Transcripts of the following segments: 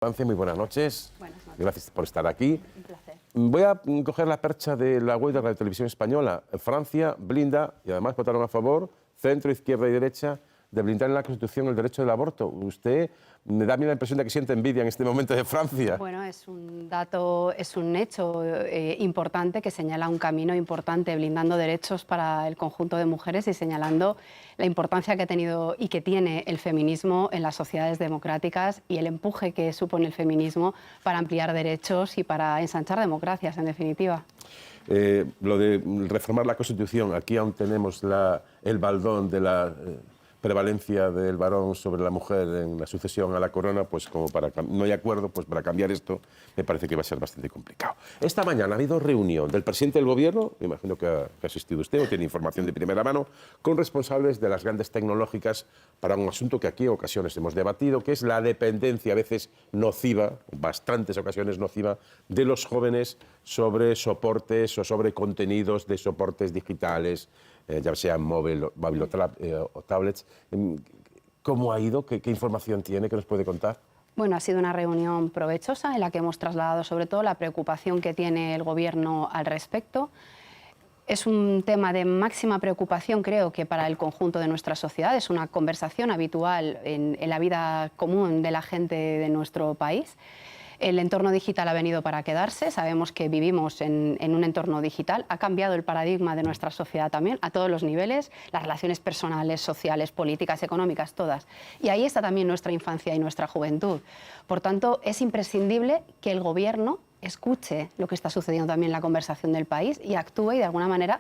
Muy buenas noches. Buenas noches. Gracias por estar aquí. Un placer. Voy a coger la percha de la web de Radio Televisión Española. Francia blinda, y además votaron a favor, centro, izquierda y derecha, de blindar en la Constitución el derecho del aborto. Usted me da a mí la impresión de que siente envidia en este momento de Francia. Bueno, es un dato, es un hecho importante que señala un camino importante, blindando derechos para el conjunto de mujeres y señalando la importancia que ha tenido y que tiene el feminismo en las sociedades democráticas y el empuje que supone el feminismo para ampliar derechos y para ensanchar democracias, en definitiva. Lo de reformar la Constitución, aquí aún tenemos el baldón de la prevalencia del varón sobre la mujer en la sucesión a la corona, pues como no hay acuerdo, pues para cambiar esto me parece que va a ser bastante complicado. Esta mañana ha habido reunión del presidente del Gobierno, me imagino que ha asistido usted o tiene información de primera mano, con responsables de las grandes tecnológicas para un asunto que aquí en ocasiones hemos debatido, que es la dependencia a veces nociva, bastantes ocasiones nociva, de los jóvenes sobre soportes o sobre contenidos de soportes digitales, ya sean móvil o tablets. ¿Cómo ha ido? ¿Qué información tiene? ¿Qué nos puede contar? Bueno, ha sido una reunión provechosa en la que hemos trasladado sobre todo la preocupación que tiene el Gobierno al respecto. Es un tema de máxima preocupación, creo, que para el conjunto de nuestra sociedad. Es una conversación habitual en la vida común de la gente de nuestro país. El entorno digital ha venido para quedarse, sabemos que vivimos en un entorno digital, ha cambiado el paradigma de nuestra sociedad también, a todos los niveles, las relaciones personales, sociales, políticas, económicas, todas. Y ahí está también nuestra infancia y nuestra juventud. Por tanto, es imprescindible que el Gobierno escuche lo que está sucediendo también en la conversación del país y actúe y de alguna manera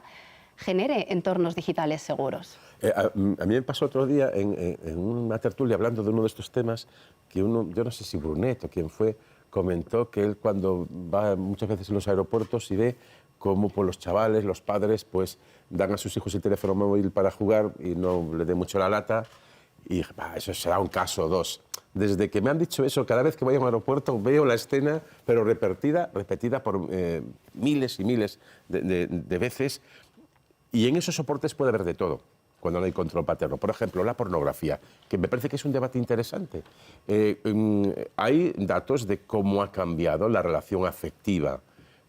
genere entornos digitales seguros. A mí me pasó otro día en una tertulia hablando de uno de estos temas que yo no sé si Brunet o quién fue, comentó que él cuando va muchas veces en los aeropuertos y ve cómo pues, los chavales, los padres, pues dan a sus hijos el teléfono móvil para jugar y no le dé mucho la lata. Y dije, eso será un caso o dos. Desde que me han dicho eso, cada vez que voy a un aeropuerto veo la escena, pero repetida por miles y miles de veces. Y en esos soportes puede haber de todo, cuando no hay control paterno. Por ejemplo, la pornografía, que me parece que es un debate interesante. Hay datos de cómo ha cambiado la relación afectiva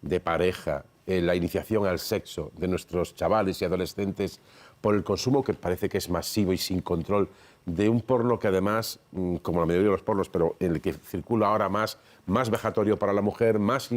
de pareja, la iniciación al sexo de nuestros chavales y adolescentes por el consumo, que parece que es masivo y sin control, de un porno que además, como la mayoría de los pornos, pero en el que circula ahora más vejatorio para la mujer, más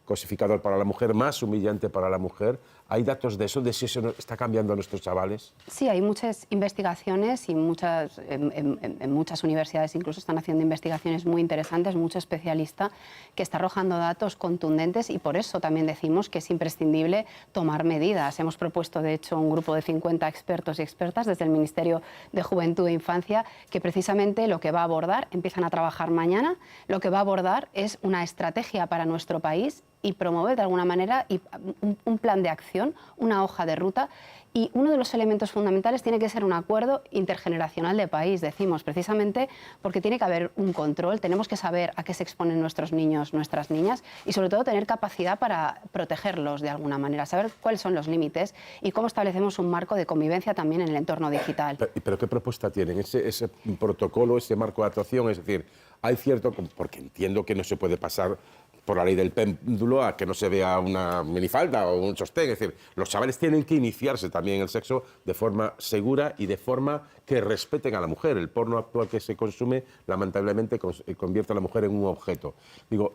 cosificador para la mujer, más humillante para la mujer. ¿Hay datos de eso, de si eso está cambiando a nuestros chavales? Sí, hay muchas investigaciones y en muchas universidades incluso están haciendo investigaciones muy interesantes, mucho especialista, que está arrojando datos contundentes y por eso también decimos que es imprescindible tomar medidas. Hemos propuesto, de hecho, un grupo de 50 expertos y expertas desde el Ministerio de Juventud e Infancia que precisamente lo que va a abordar, empiezan a trabajar mañana, lo que va a abordar es una estrategia para nuestro país y promover de alguna manera un plan de acción, una hoja de ruta. Y uno de los elementos fundamentales tiene que ser un acuerdo intergeneracional de país, decimos, precisamente porque tiene que haber un control, tenemos que saber a qué se exponen nuestros niños, nuestras niñas y sobre todo tener capacidad para protegerlos de alguna manera, saber cuáles son los límites y cómo establecemos un marco de convivencia también en el entorno digital. ¿Pero qué propuesta tienen? Ese protocolo, ese marco de actuación, es decir, hay cierto, porque entiendo que no se puede pasar por la ley del péndulo a que no se vea una minifalda o un sostén. Es decir, los chavales tienen que iniciarse también en el sexo de forma segura y de forma que respeten a la mujer. El porno actual que se consume, lamentablemente, convierte a la mujer en un objeto. Digo,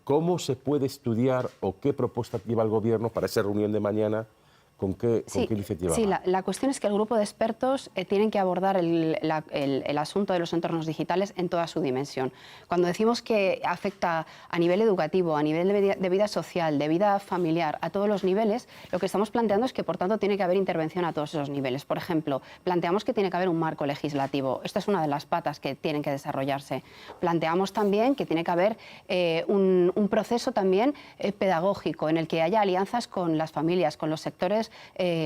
¿cómo se puede estudiar o qué propuesta lleva el Gobierno para esa reunión de mañana? ¿Con qué iniciativa? Sí, la cuestión es que el grupo de expertos tienen que abordar el asunto de los entornos digitales en toda su dimensión. Cuando decimos que afecta a nivel educativo, a nivel de vida social, de vida familiar, a todos los niveles, lo que estamos planteando es que, por tanto, tiene que haber intervención a todos esos niveles. Por ejemplo, planteamos que tiene que haber un marco legislativo. Esta es una de las patas que tienen que desarrollarse. Planteamos también que tiene que haber un proceso también pedagógico en el que haya alianzas con las familias, con los sectores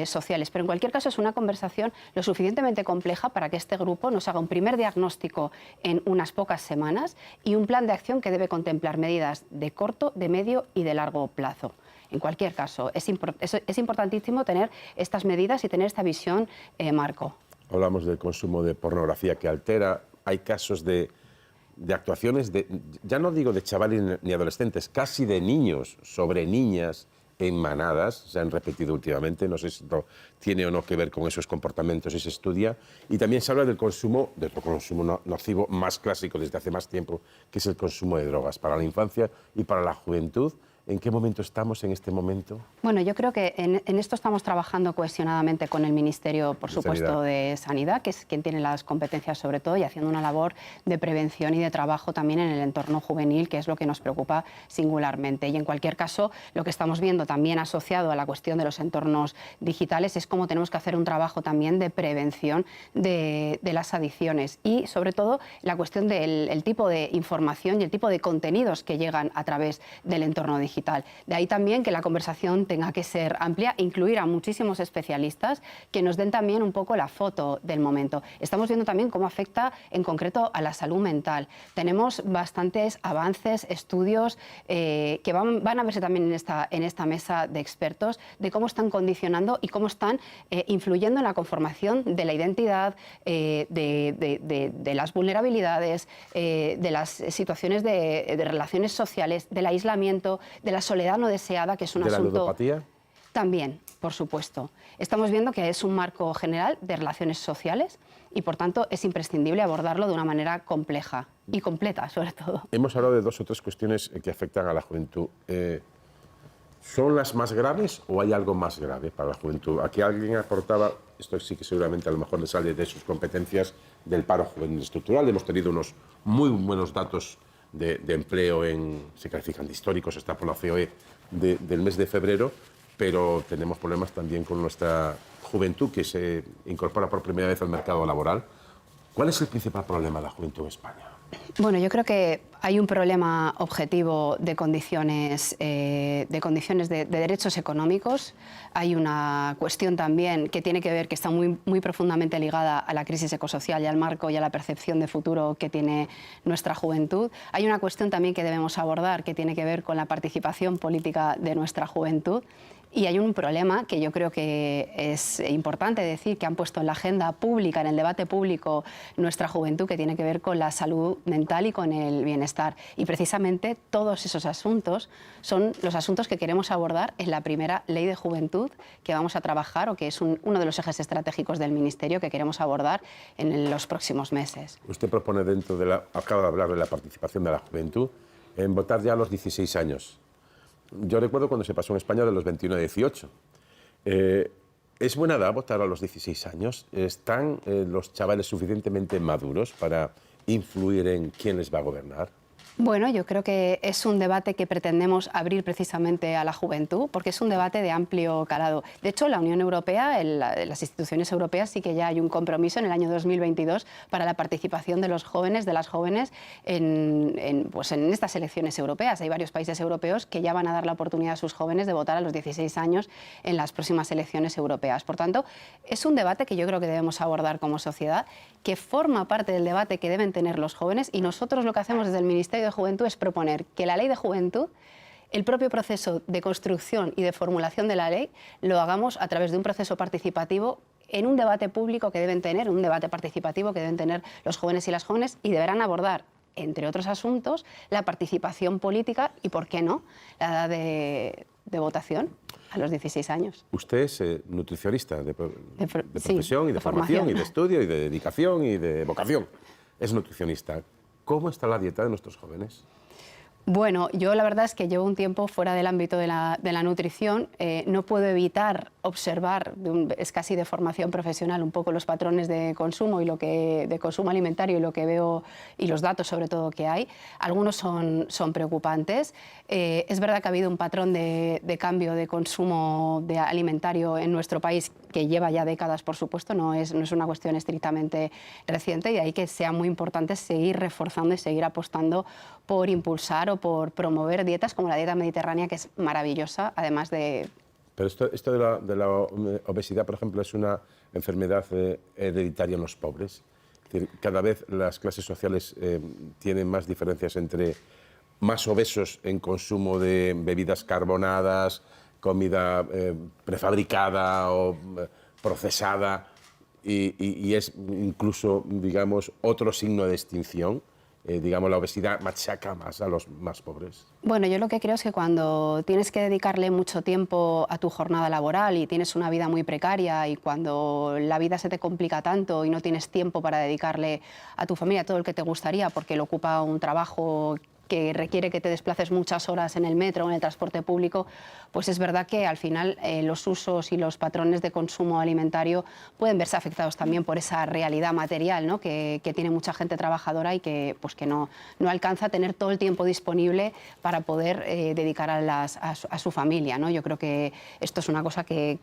sociales. Pero en cualquier caso es una conversación lo suficientemente compleja para que este grupo nos haga un primer diagnóstico en unas pocas semanas y un plan de acción que debe contemplar medidas de corto, de medio y de largo plazo. En cualquier caso, es importantísimo tener estas medidas y tener esta visión marco. Hablamos del consumo de pornografía que altera. Hay casos de de actuaciones, ya no digo de chavales ni adolescentes, casi de niños sobre niñas en manadas, se han repetido últimamente, no sé si esto tiene o no que ver con esos comportamientos y se estudia. Y también se habla del consumo nocivo más clásico desde hace más tiempo, que es el consumo de drogas para la infancia y para la juventud. ¿En qué momento estamos en este momento? Bueno, yo creo que en esto estamos trabajando cohesionadamente con el Ministerio, por supuesto, de Sanidad, que es quien tiene las competencias sobre todo, y haciendo una labor de prevención y de trabajo también en el entorno juvenil, que es lo que nos preocupa singularmente. Y en cualquier caso, lo que estamos viendo también asociado a la cuestión de los entornos digitales es cómo tenemos que hacer un trabajo también de prevención de las adicciones y, sobre todo, la cuestión del tipo de información y el tipo de contenidos que llegan a través del entorno digital. De ahí también que la conversación tenga que ser amplia, incluir a muchísimos especialistas que nos den también un poco la foto del momento. Estamos viendo también cómo afecta en concreto a la salud mental. Tenemos bastantes avances, estudios que van a verse también en esta mesa de expertos de cómo están condicionando y cómo están influyendo en la conformación de la identidad, de las vulnerabilidades, de las situaciones de relaciones sociales, del aislamiento, de la soledad no deseada, que es un asunto... ¿De la ludopatía? También, por supuesto. Estamos viendo que es un marco general de relaciones sociales y, por tanto, es imprescindible abordarlo de una manera compleja y completa, sobre todo. Hemos hablado de 2 o 3 cuestiones que afectan a la juventud. ¿Son las más graves o hay algo más grave para la juventud? Aquí alguien aportaba, esto sí que seguramente a lo mejor le sale de sus competencias, del paro juvenil estructural. Hemos tenido unos muy buenos datos de empleo, se califican de históricos, está por la COE del mes de febrero, pero tenemos problemas también con nuestra juventud que se incorpora por primera vez al mercado laboral. ¿Cuál es el principal problema de la juventud en España? Bueno, yo creo que hay un problema objetivo de condiciones de derechos económicos. Hay una cuestión también que tiene que ver, que está muy profundamente ligada a la crisis ecosocial y al marco y a la percepción de futuro que tiene nuestra juventud. Hay una cuestión también que debemos abordar que tiene que ver con la participación política de nuestra juventud. Y hay un problema que yo creo que es importante decir, que han puesto en la agenda pública, en el debate público, nuestra juventud, que tiene que ver con la salud mental y con el bienestar. Y precisamente todos esos asuntos son los asuntos que queremos abordar en la primera ley de juventud que vamos a trabajar, o que es uno de los ejes estratégicos del Ministerio que queremos abordar en los próximos meses. Usted propone acaba de hablar de la participación de la juventud, en votar ya a los 16 años. Yo recuerdo cuando se pasó en España de los 21 a 18. ¿Es buena edad votar a los 16 años? ¿Están los chavales suficientemente maduros para influir en quién les va a gobernar? Bueno, yo creo que es un debate que pretendemos abrir precisamente a la juventud, porque es un debate de amplio calado. De hecho, la Unión Europea, las instituciones europeas, sí que ya hay un compromiso en el año 2022 para la participación de los jóvenes, de las jóvenes, en estas elecciones europeas. Hay varios países europeos que ya van a dar la oportunidad a sus jóvenes de votar a los 16 años en las próximas elecciones europeas. Por tanto, es un debate que yo creo que debemos abordar como sociedad, que forma parte del debate que deben tener los jóvenes, y nosotros lo que hacemos desde el Ministerio de Juventud es proponer que la ley de juventud, el propio proceso de construcción y de formulación de la ley, lo hagamos a través de un proceso participativo en un debate público que deben tener, un debate participativo que deben tener los jóvenes y las jóvenes, y deberán abordar, entre otros asuntos, la participación política y, ¿por qué no?, la edad de votación a los 16 años. Usted es nutricionista de profesión, sí, y de formación, y de estudio, y de dedicación, y de vocación. Es nutricionista. ¿Cómo está la dieta de nuestros jóvenes? Bueno, yo la verdad es que llevo un tiempo fuera del ámbito de la nutrición. No puedo evitar observar, es casi de formación profesional, un poco los patrones de consumo de consumo alimentario, y lo que veo, y los datos sobre todo que hay. Algunos son preocupantes. Es verdad que ha habido un patrón de cambio de consumo alimentario en nuestro país que lleva ya décadas, por supuesto, no es una cuestión estrictamente reciente, y de ahí que sea muy importante seguir reforzando y seguir apostando por impulsar o por promover dietas como la dieta mediterránea, que es maravillosa, además de... Pero esto de la obesidad, por ejemplo, es una enfermedad hereditaria en los pobres. Es decir, cada vez las clases sociales tienen más diferencias entre más obesos en consumo de bebidas carbonadas, comida prefabricada o procesada, y es incluso, digamos, otro signo de extinción. digamos, la obesidad machaca más a los más pobres? Bueno, yo lo que creo es que cuando tienes que dedicarle mucho tiempo a tu jornada laboral y tienes una vida muy precaria y cuando la vida se te complica tanto y no tienes tiempo para dedicarle a tu familia todo el que te gustaría porque le ocupa un trabajo que requiere que te desplaces muchas horas en el metro o en el transporte público, pues es verdad que al final los usos y los patrones de consumo alimentario pueden verse afectados también por esa realidad material, ¿no? que tiene mucha gente trabajadora y que, pues que no alcanza a tener todo el tiempo disponible para poder dedicar a su familia, ¿no? Yo creo que esto es una cosa que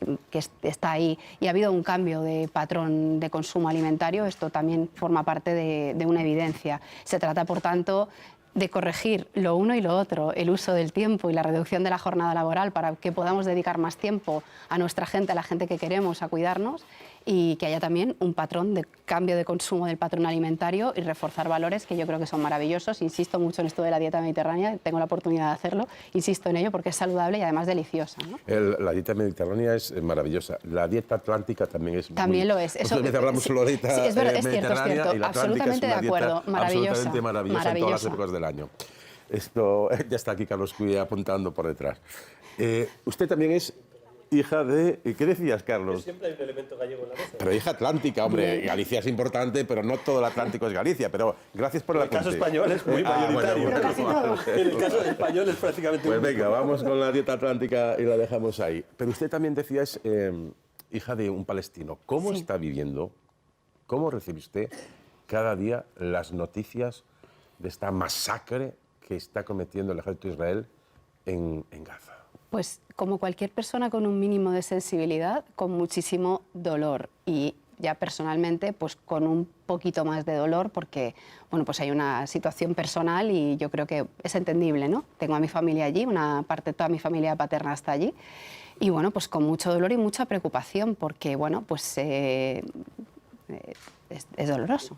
está ahí y ha habido un cambio de patrón de consumo alimentario, esto también forma parte de una evidencia. Se trata, por tanto, de corregir lo uno y lo otro, el uso del tiempo y la reducción de la jornada laboral para que podamos dedicar más tiempo a nuestra gente, a la gente que queremos, a cuidarnos y que haya también un patrón de cambio de consumo del patrón alimentario y reforzar valores que yo creo que son maravillosos. Insisto mucho en esto de la dieta mediterránea, tengo la oportunidad de hacerlo, insisto en ello porque es saludable y además deliciosa, ¿no? La dieta mediterránea es maravillosa. La dieta atlántica también es también lo es. Eso, hablamos solo de dieta sí, es verdad, mediterránea y la absolutamente es una de acuerdo, dieta maravillosa, absolutamente maravillosa en todas las épocas del año. Esto, ya está aquí Carlos Cuy apuntando por detrás. Usted también es hija de... ¿Qué decías, Carlos? Siempre hay un elemento gallego en la mesa. Pero hija atlántica, hombre. Galicia es importante, pero no todo el Atlántico es Galicia. Pero gracias por el apunte. En el caso español es muy mayoritario. En el caso español es prácticamente... Pues venga, vamos con la dieta atlántica y la dejamos ahí. Pero usted también decía es hija de un palestino. ¿Cómo está viviendo, cómo recibe usted cada día las noticias de esta masacre que está cometiendo el ejército de Israel en Gaza? Pues como cualquier persona con un mínimo de sensibilidad, con muchísimo dolor y ya personalmente pues con un poquito más de dolor porque bueno, pues hay una situación personal y yo creo que es entendible, ¿no? Tengo a mi familia allí, una parte de toda mi familia paterna está allí y bueno, pues con mucho dolor y mucha preocupación porque bueno, pues es doloroso.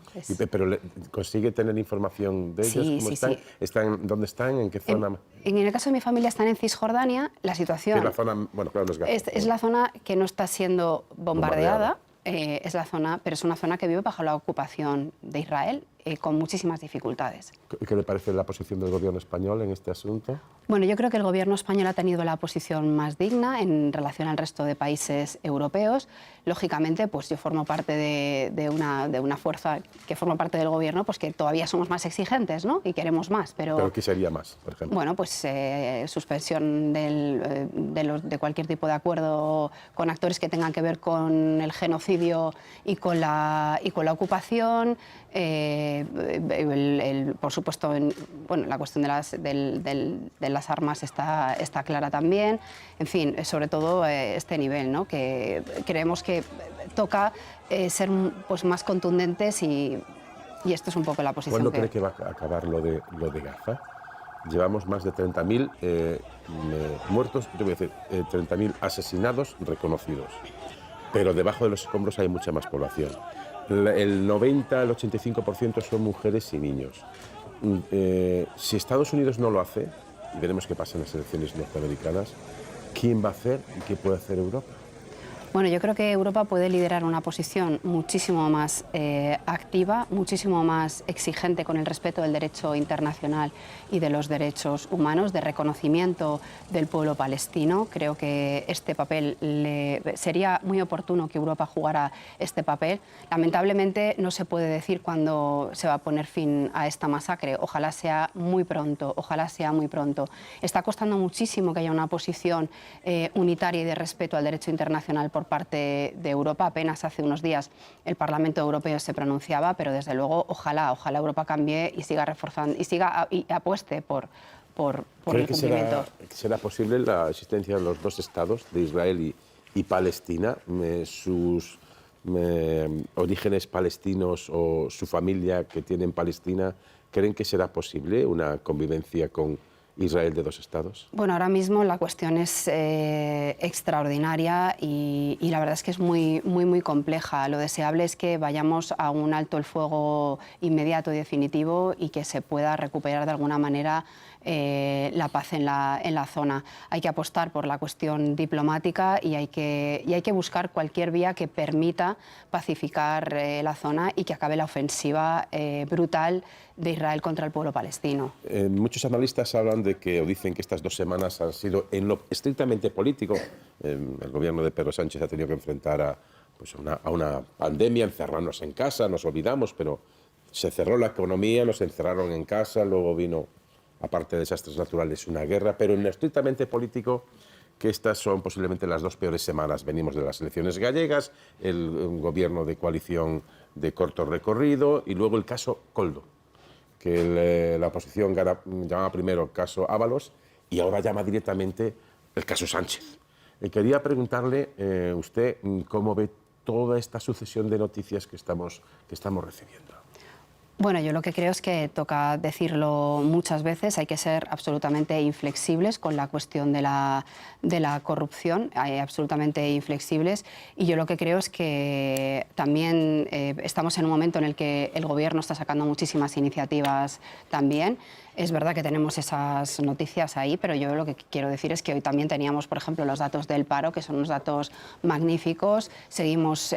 ¿Pero consigue tener información de ellos? Sí, ¿Cómo sí, están? sí. ¿Dónde están? ¿En qué zona? En el caso de mi familia están en Cisjordania. La situación... Es la zona, bueno, claro, no es Gaza. Es la zona que no está siendo bombardeada. Es la zona, pero es una zona que vive bajo la ocupación de Israel con muchísimas dificultades. ¿Qué le parece la posición del gobierno español en este asunto? Bueno, yo creo que el gobierno español ha tenido la posición más digna en relación al resto de países europeos. Lógicamente, pues yo formo parte de una fuerza que forma parte del gobierno, pues que todavía somos más exigentes, ¿no? Y queremos más. ¿Pero qué sería más, por ejemplo? Bueno, pues suspensión de cualquier tipo de acuerdo con actores que tengan que ver con el genocidio y con la ocupación. Por supuesto, bueno, la cuestión de las armas está clara también. En fin, sobre todo este nivel, ¿no? Que creemos que toca ser pues, más contundentes y esto es un poco la posición. ¿Cuándo cree que va a acabar lo de Gaza? Llevamos más de 30.000 muertos, yo voy a decir 30.000 asesinados reconocidos, pero debajo de los escombros hay mucha más población. El 90, el 85% son mujeres y niños. Si Estados Unidos no lo hace, y veremos qué pasa en las elecciones norteamericanas, ¿quién va a hacer y qué puede hacer Europa? Bueno, yo creo que Europa puede liderar una posición muchísimo más activa, muchísimo más exigente con el respeto del derecho internacional y de los derechos humanos, de reconocimiento del pueblo palestino. Creo que este papel sería muy oportuno que Europa jugara este papel. Lamentablemente no se puede decir cuándo se va a poner fin a esta masacre. Ojalá sea muy pronto, ojalá sea muy pronto. Está costando muchísimo que haya una posición unitaria y de respeto al derecho internacional por parte de Europa. Apenas hace unos días el Parlamento Europeo se pronunciaba, pero desde luego ojalá Europa cambie y siga reforzando y apueste por el cumplimiento. ¿Será posible la existencia de los dos estados, de Israel y Palestina? Sus orígenes palestinos o su familia que tiene en Palestina, ¿creen que será posible una convivencia con Israel de dos estados? Bueno, ahora mismo la cuestión es extraordinaria y la verdad es que es muy compleja. Lo deseable es que vayamos a un alto el fuego inmediato y definitivo y que se pueda recuperar de alguna manera la paz en la zona. Hay que apostar por la cuestión diplomática y hay que buscar cualquier vía que permita pacificar la zona y que acabe la ofensiva brutal de Israel contra el pueblo palestino. Muchos analistas hablan de que, o dicen que estas 2 semanas han sido, en lo estrictamente político, el gobierno de Pedro Sánchez ha tenido que enfrentar a una pandemia, encerrarnos en casa, nos olvidamos, pero se cerró la economía, nos encerraron en casa, luego vino, aparte de desastres naturales, una guerra, pero en lo estrictamente político, que estas son posiblemente las 2 peores semanas. Venimos de las elecciones gallegas, un gobierno de coalición de corto recorrido y luego el caso Koldo, que la oposición llamaba primero el caso Ábalos y ahora llama directamente el caso Sánchez. Quería preguntarle usted cómo ve toda esta sucesión de noticias que estamos recibiendo. Bueno, yo lo que creo es que toca decirlo muchas veces, hay que ser absolutamente inflexibles con la cuestión de la corrupción, absolutamente inflexibles, y yo lo que creo es que también estamos en un momento en el que el Gobierno está sacando muchísimas iniciativas también. Es verdad que tenemos esas noticias ahí, pero yo lo que quiero decir es que hoy también teníamos, por ejemplo, los datos del paro, que son unos datos magníficos. Seguimos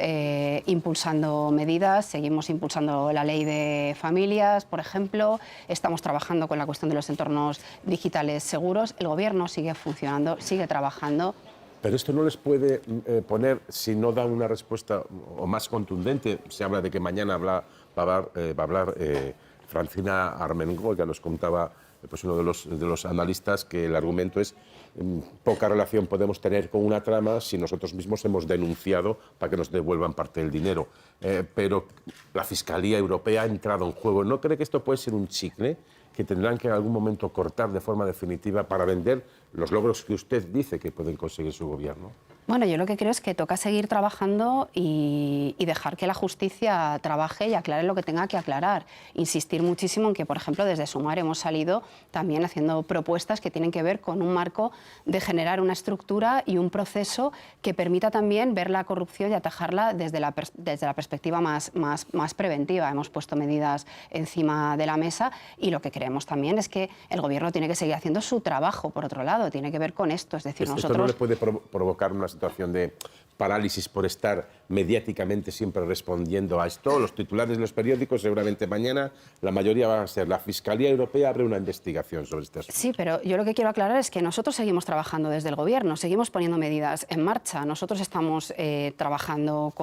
impulsando medidas, seguimos impulsando la ley de familias, por ejemplo. Estamos trabajando con la cuestión de los entornos digitales seguros. El Gobierno sigue funcionando, sigue trabajando. Pero esto no les puede poner, si no dan una respuesta o más contundente. Se habla de que mañana va a hablar Francina Armengol, que nos contaba pues uno de los analistas, que el argumento es poca relación podemos tener con una trama si nosotros mismos hemos denunciado para que nos devuelvan parte del dinero. Pero la Fiscalía Europea ha entrado en juego. ¿No cree que esto puede ser un chicle que tendrán que en algún momento cortar de forma definitiva para vender los logros que usted dice que pueden conseguir su gobierno? Bueno, yo lo que creo es que toca seguir trabajando y dejar que la justicia trabaje y aclare lo que tenga que aclarar. Insistir muchísimo en que, por ejemplo, desde Sumar hemos salido también haciendo propuestas que tienen que ver con un marco de generar una estructura y un proceso que permita también ver la corrupción y atajarla desde la perspectiva más preventiva. Hemos puesto medidas encima de la mesa y lo que creemos también es que el Gobierno tiene que seguir haciendo su trabajo, por otro lado, tiene que ver con esto. Es decir, ¿Esto no le puede provocar una situación de parálisis por estar mediáticamente siempre respondiendo a esto? Los titulares de los periódicos seguramente mañana la mayoría van a ser la Fiscalía Europea abre una investigación sobre este asunto. Sí, pero yo lo que quiero aclarar es que nosotros seguimos trabajando desde el Gobierno, seguimos poniendo medidas en marcha. Nosotros estamos trabajando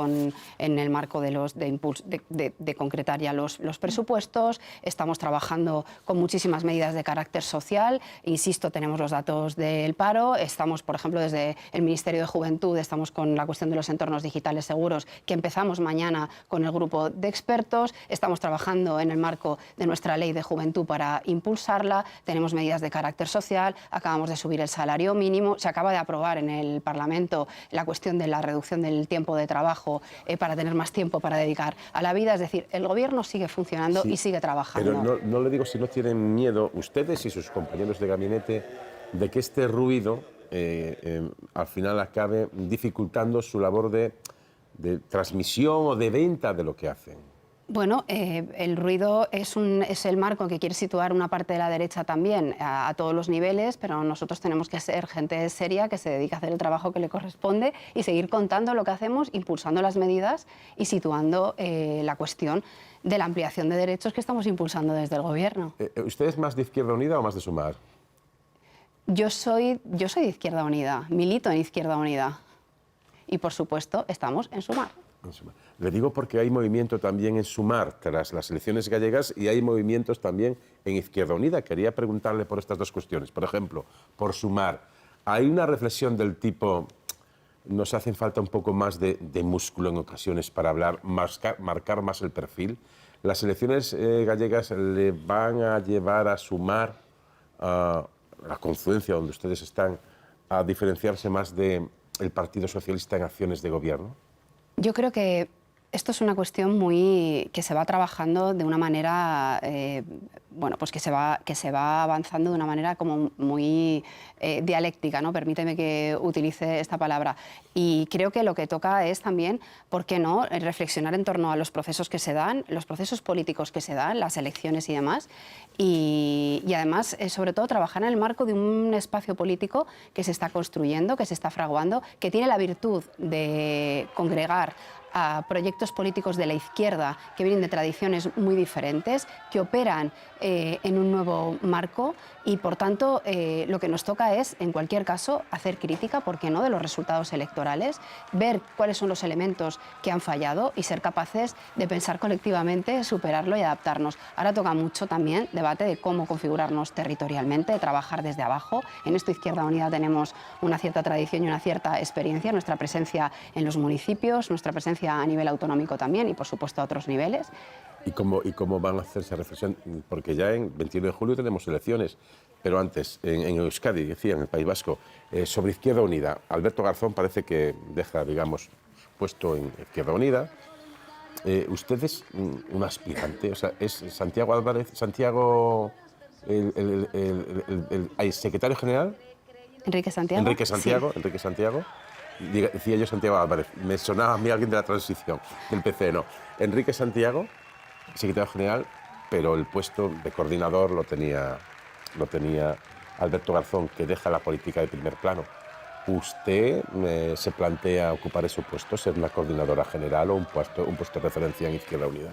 en el marco de concretar ya los presupuestos, estamos trabajando con muchísimas medidas de carácter social. Insisto, tenemos los datos del paro, estamos, por ejemplo, desde el Ministerio de Juventud, estamos con la cuestión de los entornos digitales seguros, que empezamos mañana con el grupo de expertos. Estamos trabajando en el marco de nuestra ley de juventud para impulsarla. Tenemos medidas de carácter social, acabamos de subir el salario mínimo, se acaba de aprobar en el Parlamento la cuestión de la reducción del tiempo de trabajo para tener más tiempo para dedicar a la vida. Es decir, el Gobierno sigue funcionando y sigue trabajando. Pero no le digo si no tienen miedo ustedes y sus compañeros de gabinete de que este ruido al final acabe dificultando su labor de transmisión o de venta de lo que hacen. Bueno, el ruido es el marco que quiere situar una parte de la derecha también a todos los niveles, pero nosotros tenemos que ser gente seria que se dedica a hacer el trabajo que le corresponde y seguir contando lo que hacemos, impulsando las medidas y situando la cuestión de la ampliación de derechos que estamos impulsando desde el Gobierno. ¿Usted es más de Izquierda Unida o más de Sumar? Yo soy de Izquierda Unida, milito en Izquierda Unida y, por supuesto, estamos en Sumar. Le digo porque hay movimiento también en Sumar tras las elecciones gallegas y hay movimientos también en Izquierda Unida. Quería preguntarle por estas dos cuestiones. Por ejemplo, por Sumar, ¿hay una reflexión del tipo nos hace falta un poco más de músculo en ocasiones para hablar, marcar más el perfil? ¿Las elecciones gallegas le van a llevar a Sumar, a la confluencia donde ustedes están, a diferenciarse más del Partido Socialista en acciones de gobierno? Yo creo que esto es una cuestión que se va trabajando de una manera, bueno, pues que se va avanzando de una manera como muy dialéctica, ¿no? Permíteme que utilice esta palabra. Y creo que lo que toca es también, ¿por qué no?, reflexionar en torno a los procesos que se dan, los procesos políticos que se dan, las elecciones y demás, y además, sobre todo, trabajar en el marco de un espacio político que se está construyendo, que se está fraguando, que tiene la virtud de congregar a proyectos políticos de la izquierda que vienen de tradiciones muy diferentes, que operan en un nuevo marco y, por tanto, lo que nos toca es, en cualquier caso, hacer crítica, ¿por qué no?, de los resultados electorales, ver cuáles son los elementos que han fallado y ser capaces de pensar colectivamente, superarlo y adaptarnos. Ahora toca mucho también debate de cómo configurarnos territorialmente, de trabajar desde abajo. En esto Izquierda Unida tenemos una cierta tradición y una cierta experiencia, nuestra presencia en los municipios, nuestra presencia a nivel autonómico también y, por supuesto, a otros niveles. ¿Y cómo van a hacerse reflexión? Porque ya en 21 de julio tenemos elecciones, pero antes, en Euskadi, decía, en el País Vasco, sobre Izquierda Unida, Alberto Garzón parece que deja, digamos, su puesto en Izquierda Unida. Usted es un aspirante, o sea, es Santiago Álvarez, Santiago, el secretario general. Enrique Santiago. Sí. Enrique Santiago. Decía yo Santiago Álvarez, me sonaba a mí alguien de la transición, del PC, no. Enrique Santiago, secretario general, pero el puesto de coordinador lo tenía Alberto Garzón, que deja la política de primer plano. ¿Usted se plantea ocupar ese puesto, ser una coordinadora general o un puesto de referencia en Izquierda Unida?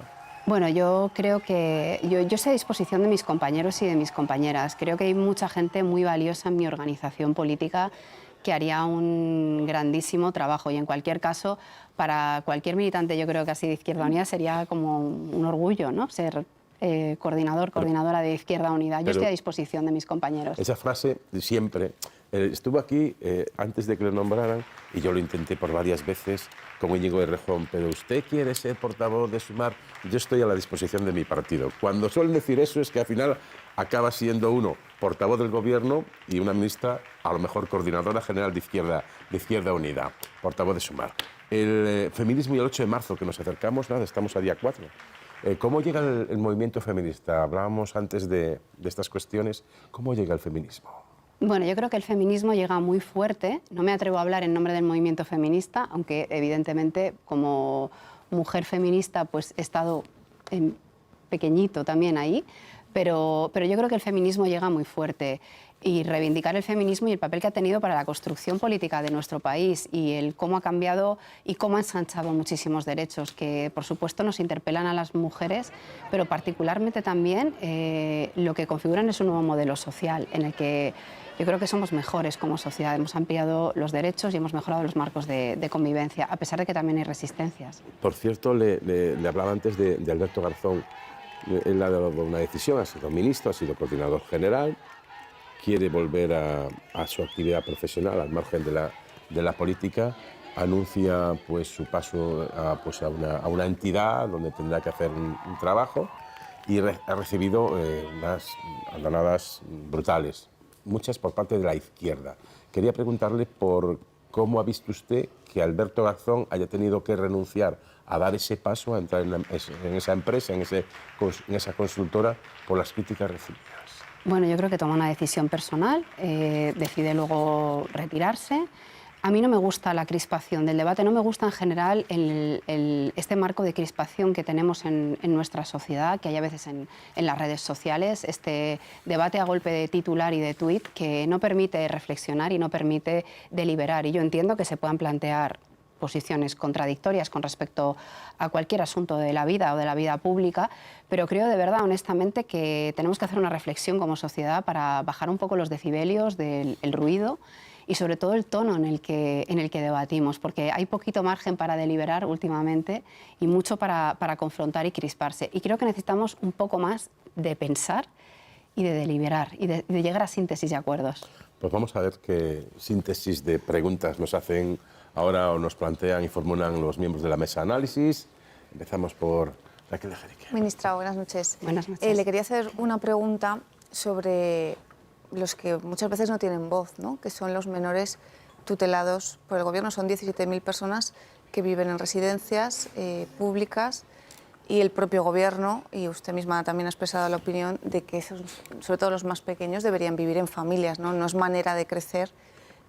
Bueno, yo creo que yo estoy a disposición de mis compañeros y de mis compañeras. Creo que hay mucha gente muy valiosa en mi organización política que haría un grandísimo trabajo y, en cualquier caso, para cualquier militante, yo creo que así de Izquierda Unida sería como un orgullo, ¿no?, ser coordinadora de Izquierda Unida. Yo estoy a disposición de mis compañeros. Esa frase siempre estuvo aquí antes de que lo nombraran y yo lo intenté por varias veces con Íñigo Errejón, pero usted quiere ser portavoz de Sumar. Yo estoy a la disposición de mi partido. Cuando suelen decir eso es que al final acaba siendo uno portavoz del gobierno y una ministra, a lo mejor coordinadora general de Izquierda Unida, portavoz de Sumar. El feminismo y el 8 de marzo, que nos acercamos, nada, estamos a día 4. ¿Cómo llega el movimiento feminista? Hablábamos antes de estas cuestiones. ¿Cómo llega el feminismo? Bueno, yo creo que el feminismo llega muy fuerte. No me atrevo a hablar en nombre del movimiento feminista, aunque evidentemente como mujer feminista pues he estado en pequeñito también ahí, pero yo creo que el feminismo llega muy fuerte. Y reivindicar el feminismo y el papel que ha tenido para la construcción política de nuestro país y el cómo ha cambiado y cómo ha ensanchado muchísimos derechos que, por supuesto, nos interpelan a las mujeres, pero particularmente también lo que configuran es un nuevo modelo social en el que yo creo que somos mejores como sociedad. Hemos ampliado los derechos y hemos mejorado los marcos de convivencia, a pesar de que también hay resistencias. Por cierto, le hablaba antes de Alberto Garzón. Él ha dado una decisión, ha sido ministro, ha sido coordinador general. Quiere volver a su actividad profesional al margen de la política, anuncia pues, su paso a una entidad donde tendrá que hacer un trabajo y ha recibido unas andonadas brutales, muchas por parte de la izquierda. Quería preguntarle por cómo ha visto usted que Alberto Garzón haya tenido que renunciar a dar ese paso, a entrar en esa empresa, en esa consultora, por las críticas recibidas. Bueno, yo creo que toma una decisión personal, decide luego retirarse. A mí no me gusta la crispación del debate, no me gusta en general este marco de crispación que tenemos en nuestra sociedad, que hay a veces en las redes sociales, este debate a golpe de titular y de tuit que no permite reflexionar y no permite deliberar. Y yo entiendo que se puedan plantear posiciones contradictorias con respecto a cualquier asunto de la vida o de la vida pública, pero creo de verdad, honestamente, que tenemos que hacer una reflexión como sociedad para bajar un poco los decibelios del ruido y sobre todo el tono en el que debatimos, porque hay poquito margen para deliberar últimamente y mucho para confrontar y crisparse. Y creo que necesitamos un poco más de pensar y de deliberar y de llegar a síntesis y acuerdos. Pues vamos a ver qué síntesis de preguntas nos hacen ahora o nos plantean y formulan los miembros de la mesa de análisis. Empezamos por Raquel Ejerique. Ministra, buenas noches. Buenas noches. Le quería hacer una pregunta sobre los que muchas veces no tienen voz, ¿no?, que son los menores tutelados por el Gobierno. Son 17.000 personas que viven en residencias públicas y el propio Gobierno, y usted misma también ha expresado la opinión de que esos, sobre todo los más pequeños, deberían vivir en familias, ¿no? No es manera de crecer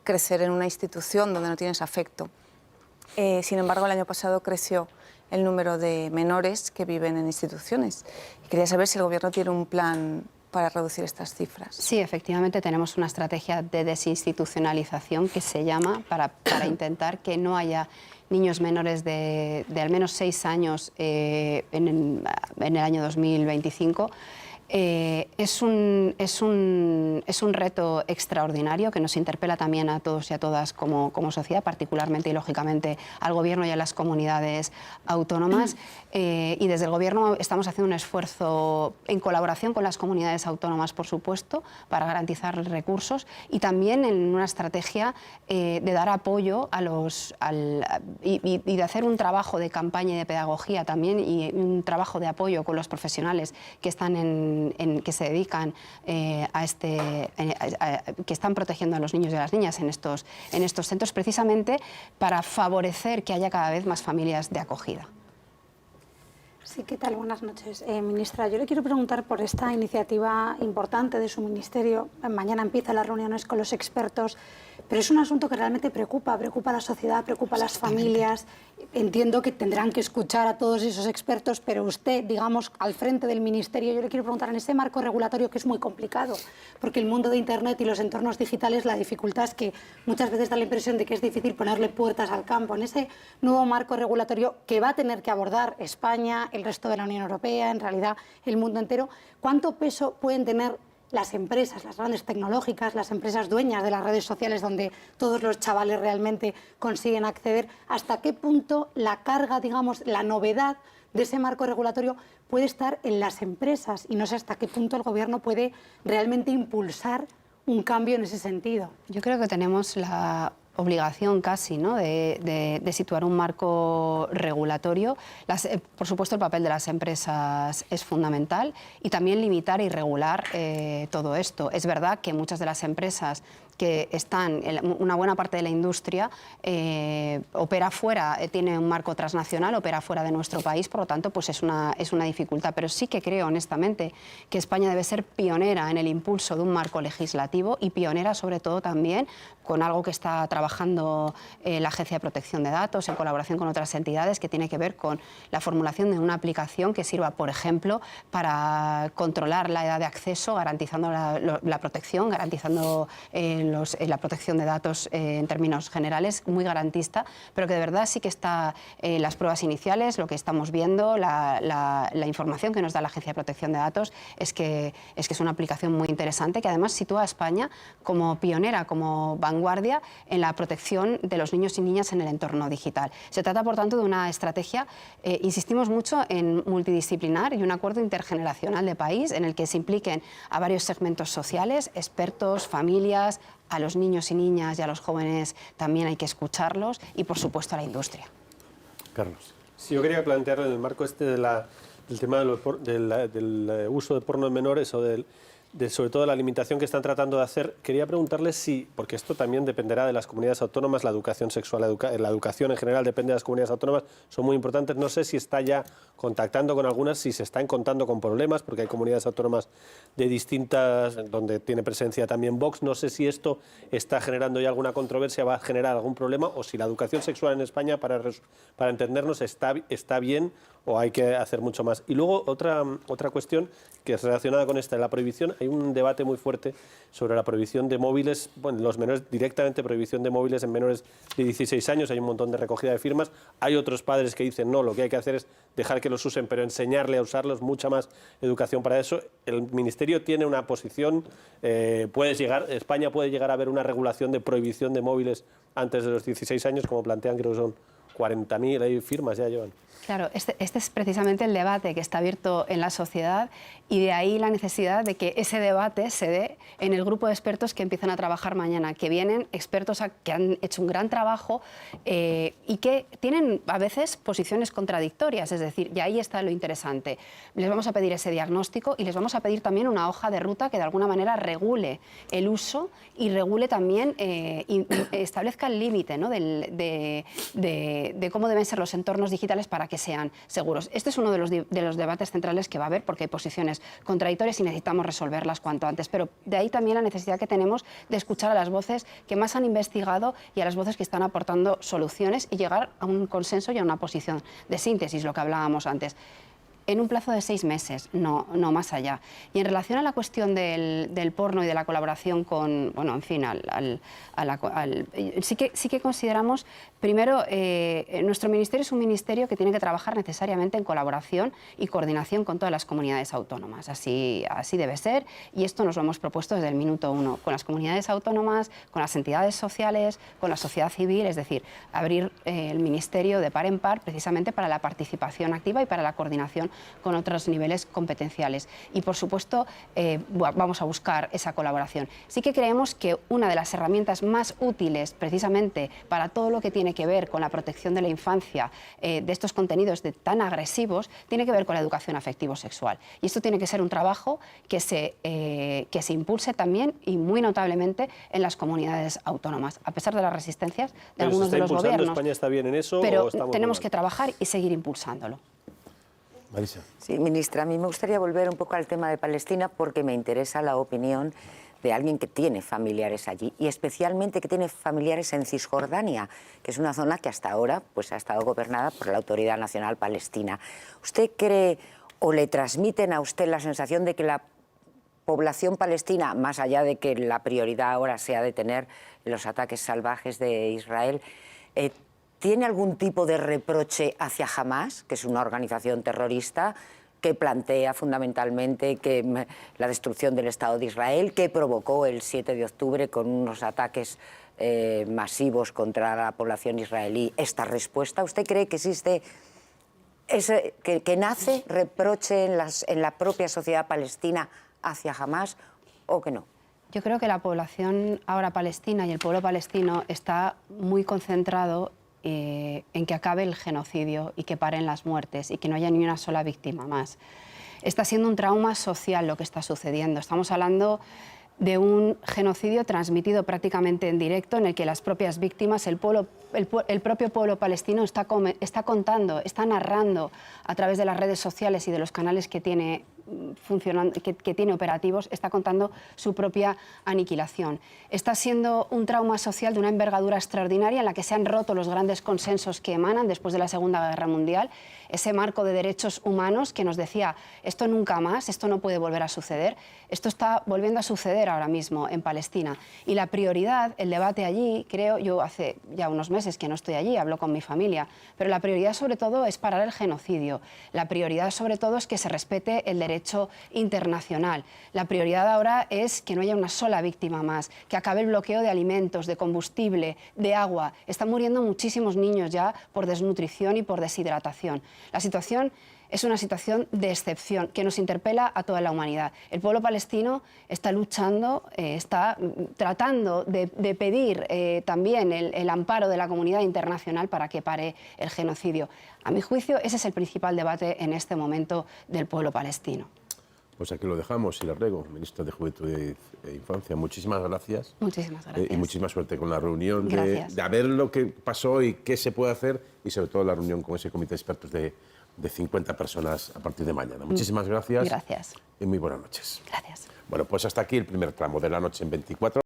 en una institución donde no tienes afecto. Sin embargo, el año pasado creció el número de menores que viven en instituciones. Y quería saber si el Gobierno tiene un plan para reducir estas cifras. Sí, efectivamente tenemos una estrategia de desinstitucionalización que se llama para intentar que no haya niños menores de al menos 6 años en el año 2025. Es un reto extraordinario que nos interpela también a todos y a todas como sociedad, particularmente y lógicamente al Gobierno y a las comunidades autónomas. Y desde el Gobierno estamos haciendo un esfuerzo en colaboración con las comunidades autónomas, por supuesto, para garantizar recursos y también en una estrategia de dar apoyo a y de hacer un trabajo de campaña y de pedagogía también y un trabajo de apoyo con los profesionales que están que se dedican que están protegiendo a los niños y a las niñas en estos centros, precisamente para favorecer que haya cada vez más familias de acogida. Sí, ¿qué tal? Buenas noches. Ministra, yo le quiero preguntar por esta iniciativa importante de su ministerio. Mañana empiezan las reuniones con los expertos, pero es un asunto que realmente preocupa a la sociedad, preocupa a las familias. Entiendo que tendrán que escuchar a todos esos expertos, pero usted, digamos, al frente del ministerio, yo le quiero preguntar en ese marco regulatorio que es muy complicado, porque el mundo de Internet y los entornos digitales, la dificultad es que muchas veces da la impresión de que es difícil ponerle puertas al campo. En ese nuevo marco regulatorio que va a tener que abordar España, el resto de la Unión Europea, en realidad el mundo entero, ¿cuánto peso pueden tener las empresas, las grandes tecnológicas, las empresas dueñas de las redes sociales donde todos los chavales realmente consiguen acceder? ¿Hasta qué punto la carga, digamos, la novedad de ese marco regulatorio puede estar en las empresas? Y no sé hasta qué punto el Gobierno puede realmente impulsar un cambio en ese sentido. Yo creo que tenemos la obligación casi, ¿no?, de situar un marco regulatorio. Por supuesto, el papel de las empresas es fundamental y también limitar y regular todo esto. Es verdad que muchas de las empresas que están, una buena parte de la industria opera fuera, tiene un marco transnacional, opera fuera de nuestro país, por lo tanto pues es una dificultad, pero sí que creo honestamente que España debe ser pionera en el impulso de un marco legislativo y pionera sobre todo también con algo que está trabajando la Agencia de Protección de Datos en colaboración con otras entidades, que tiene que ver con la formulación de una aplicación que sirva, por ejemplo, para controlar la edad de acceso, garantizando la protección, garantizando la protección de datos en términos generales, muy garantista, pero que de verdad sí que está las pruebas iniciales, lo que estamos viendo, la información que nos da la Agencia de Protección de Datos es que es una aplicación muy interesante que además sitúa a España como pionera, como vanguardia en la protección de los niños y niñas en el entorno digital. Se trata, por tanto, de una estrategia, insistimos mucho en multidisciplinar y un acuerdo intergeneracional de país en el que se impliquen a varios segmentos sociales, expertos, familias, a los niños y niñas y a los jóvenes también hay que escucharlos y, por supuesto, a la industria. Carlos. Sí, yo quería plantear en el marco del tema del uso de porno en menores o sobre todo la limitación que están tratando de hacer, quería preguntarles si, porque esto también dependerá de las comunidades autónomas, la educación sexual, la educación en general depende de las comunidades autónomas, son muy importantes. No sé si está ya contactando con algunas, si se están contando con problemas, porque hay comunidades autónomas de distintas, donde tiene presencia también Vox. No sé si esto está generando ya alguna controversia, va a generar algún problema, o si la educación sexual en España, para entendernos, está bien o hay que hacer mucho más. Y luego otra cuestión que es relacionada con esta, la prohibición. Hay un debate muy fuerte sobre la prohibición de móviles, bueno, los menores, directamente prohibición de móviles en menores de 16 años, hay un montón de recogida de firmas. Hay otros padres que dicen, no, lo que hay que hacer es dejar que los usen, pero enseñarle a usarlos, mucha más educación para eso. El Ministerio tiene una posición, España puede llegar a ver una regulación de prohibición de móviles antes de los 16 años, como plantean, creo que son 40.000 firmas ya llevan. Claro, este es precisamente el debate que está abierto en la sociedad y de ahí la necesidad de que ese debate se dé en el grupo de expertos que empiezan a trabajar mañana, que vienen expertos que han hecho un gran trabajo y que tienen a veces posiciones contradictorias, es decir, y ahí está lo interesante. Les vamos a pedir ese diagnóstico y les vamos a pedir también una hoja de ruta que de alguna manera regule el uso y regule también, y establezca el límite, ¿no?, de cómo deben ser los entornos digitales para que sean seguros. Este es uno de los debates centrales que va a haber, porque hay posiciones contradictorias y necesitamos resolverlas cuanto antes. Pero de ahí también la necesidad que tenemos de escuchar a las voces que más han investigado y a las voces que están aportando soluciones y llegar a un consenso y a una posición de síntesis, lo que hablábamos antes. en un plazo de 6 meses, no más allá. Y en relación a la cuestión del porno y de la colaboración con, bueno, en fin, sí que consideramos, primero, nuestro ministerio es un ministerio que tiene que trabajar necesariamente en colaboración y coordinación con todas las comunidades autónomas. Así debe ser, y esto nos lo hemos propuesto desde el minuto 1, con las comunidades autónomas, con las entidades sociales, con la sociedad civil, es decir, abrir el ministerio de par en par precisamente para la participación activa y para la coordinación con otros niveles competenciales. Y, por supuesto, vamos a buscar esa colaboración. Sí que creemos que una de las herramientas más útiles, precisamente, para todo lo que tiene que ver con la protección de la infancia, de estos contenidos tan agresivos, tiene que ver con la educación afectivo-sexual. Y esto tiene que ser un trabajo que se impulse también y muy notablemente en las comunidades autónomas, a pesar de las resistencias de algunos de los gobiernos. ¿España está bien en eso? Pero ¿o estamos tenemos mal? que trabajar y seguir impulsándolo. Marisa. Sí, ministra, a mí me gustaría volver un poco al tema de Palestina porque me interesa la opinión de alguien que tiene familiares allí y especialmente que tiene familiares en Cisjordania, que es una zona que hasta ahora pues, ha estado gobernada por la Autoridad Nacional Palestina. ¿Usted cree o le transmiten a usted la sensación de que la población palestina, más allá de que la prioridad ahora sea detener los ataques salvajes de Israel, tiene algún tipo de reproche hacia Hamás, que es una organización terrorista que plantea fundamentalmente que la destrucción del Estado de Israel, que provocó el 7 de octubre con unos ataques masivos contra la población israelí? ¿Esta respuesta usted cree que existe, que nace reproche en la propia sociedad palestina hacia Hamás o que no? Yo creo que la población ahora palestina y el pueblo palestino está muy concentrado en que acabe el genocidio y que paren las muertes y que no haya ni una sola víctima más. Está siendo un trauma social lo que está sucediendo. Estamos hablando de un genocidio transmitido prácticamente en directo en el que las propias víctimas, el propio pueblo palestino está contando, está narrando a través de las redes sociales y de los canales que tiene que tiene operativos, está contando su propia aniquilación. Está siendo un trauma social de una envergadura extraordinaria en la que se han roto los grandes consensos que emanan después de la Segunda Guerra Mundial, ese marco de derechos humanos que nos decía esto nunca más, esto no puede volver a suceder. Esto está volviendo a suceder ahora mismo en Palestina. Y la prioridad, el debate allí, creo, yo hace ya unos meses que no estoy allí, hablo con mi familia, pero la prioridad sobre todo es parar el genocidio. La prioridad sobre todo es que se respete el derecho internacional. La prioridad ahora es que no haya una sola víctima más, que acabe el bloqueo de alimentos, de combustible, de agua. Están muriendo muchísimos niños ya por desnutrición y por deshidratación. La situación es una situación de excepción que nos interpela a toda la humanidad. El pueblo palestino está luchando, está tratando de pedir también el amparo de la comunidad internacional para que pare el genocidio. A mi juicio, ese es el principal debate en este momento del pueblo palestino. Pues aquí lo dejamos, Silvia Rego, ministra de Juventud e Infancia. Muchísimas gracias. Muchísimas gracias. Y muchísima suerte con la reunión de a ver lo que pasó y qué se puede hacer y sobre todo la reunión con ese comité de expertos de 50 personas a partir de mañana. Muchísimas gracias. Gracias. Y muy buenas noches. Gracias. Bueno, pues hasta aquí el primer tramo de la noche en 24.